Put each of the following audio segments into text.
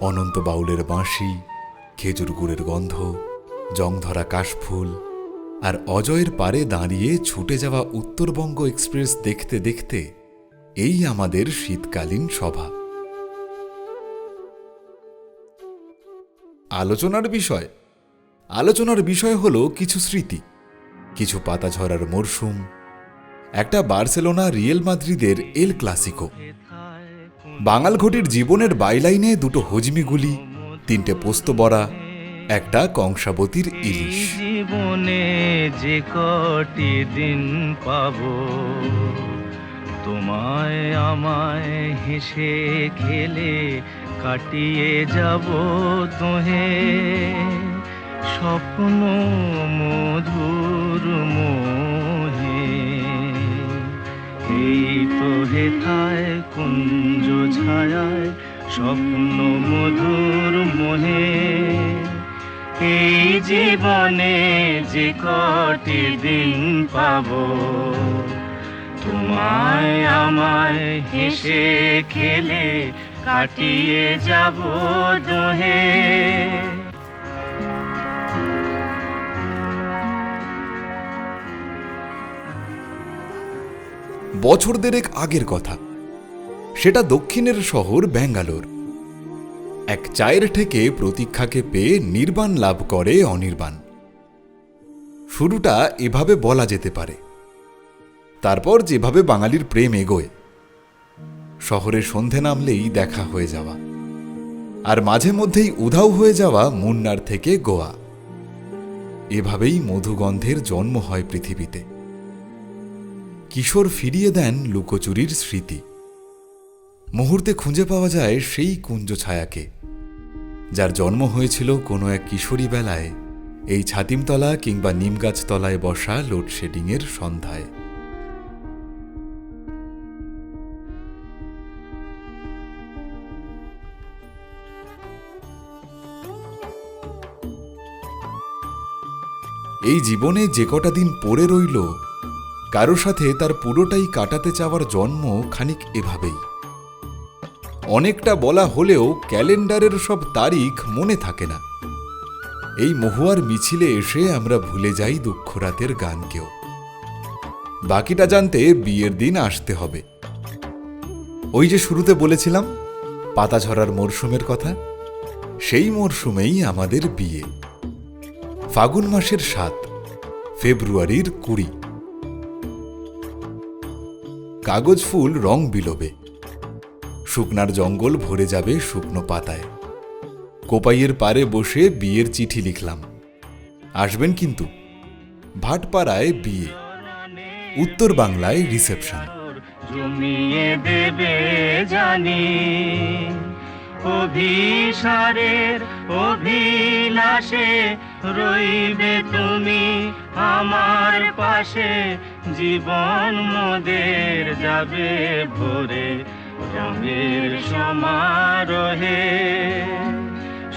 অনন্ত বাউলের বাঁশি, খেজুর গুড়ের গন্ধ, জংধরা কাশফুল আর অজয়ের পারে দাঁড়িয়ে ছুটে যাওয়া উত্তরবঙ্গ এক্সপ্রেস দেখতে দেখতে এই আমাদের শীতকালীন সভা। আলোচনার বিষয় হলো কিছু স্মৃতি, কিছু পাতা ঝরার মরশুম, একটা বার্সেলোনা রিয়েল মাদ্রিদের এল ক্লাসিকো, বাঙাল ঘটির জীবনের বাইলাইনে দুটো হজমিগুলি, তিনটে পোস্ত বড়া, একটা কংসাবতীর ইলিশ। জীবনে যে কটি দিন পাবো, তোমায় আমায় হেসে খেলে কাটিয়ে যাব তোহে, স্বপ্ন মধুর মোহে। এই তো হেথায় কুঞ্জ ছায়ায় স্বপ্ন মধুর মোহে। এই জীবনে যে কটি দিন পাবো, তোমায় আমায় হেসে খেলে কাটিয়ে যাব দোহে। বছর দেড়েক আগের কথা, সেটা দক্ষিণের শহর ব্যাঙ্গালোর। এক চায়ের ঠেকে প্রতীক্ষাকে পেয়ে নির্বাণ লাভ করে অনির্বাণ। শুরুটা এভাবে বলা যেতে পারে। তারপর যেভাবে বাঙালির প্রেম এগোয়, শহরে সন্ধে নামলেই দেখা হয়ে যাওয়া, আর মাঝে মধ্যেই উধাও হয়ে যাওয়া মুন্নার থেকে গোয়া। এভাবেই মধুগন্ধের জন্ম হয় পৃথিবীতে। কিশোর ফিরিয়ে দেন লুকোচুরির স্মৃতি। মুহূর্তে খুঁজে পাওয়া যায় সেই কুঞ্জ ছায়াকে, যার জন্ম হয়েছিল কোনো এক কিশোরী বেলায় এই ছাতিমতলা কিংবা নিমগাছ তলায় বসা লোডশেডিংয়ের সন্ধ্যায়। এই জীবনে যে কটা দিন পড়ে রইল, কারো সাথে তার পুরোটাই কাটাতে চাওয়ার জন্ম খানিক এভাবেই। অনেকটা বলা হলেও ক্যালেন্ডারের সব তারিখ মনে থাকে না। এই মহুয়ার মিছিলে এসে আমরা ভুলে যাই দুঃখরাতের গানকেও। বাকিটা জানতে বিয়ের দিন আসতে হবে। ওই যে শুরুতে বলেছিলাম পাতা ঝরার মরশুমের কথা, সেই মরশুমেই আমাদের বিয়ে। ফাগুন মাসের ৭, ফেব্রুয়ারির ২০। কাগজ ফুল রং বিলোবে, শুকনার জঙ্গল ভরে যাবে শুকনো পাতায়। কোপাইয়ের পারে বসে বিয়ের চিঠি লিখলাম, আসবেন কিন্তু। ভাটপাড়ায় বিয়ে, উত্তর বাংলায় রিসেপশন। জমিয়ে দেবে জানি অভিসারের অভিলাষে, রইবে তুমি আমার পাশে। জীবন মোদের যাবে ভরে রঙের সমারোহে,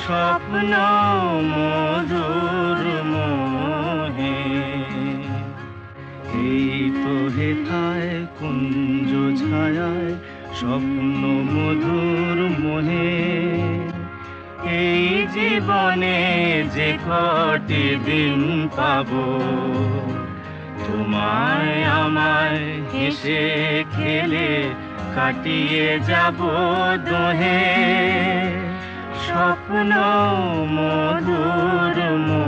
স্বপ্ন মধুর মোহে। এই তো হেথায় কুঞ্জ ছায়ায় স্বপ্ন মধুর মোহে। এই জীবনে যে কটি দিন পাবো, তোমায় আমায় হেসে খেলে কাটিয়ে যাব দোহে, স্বপ্ন মধুর মোহে।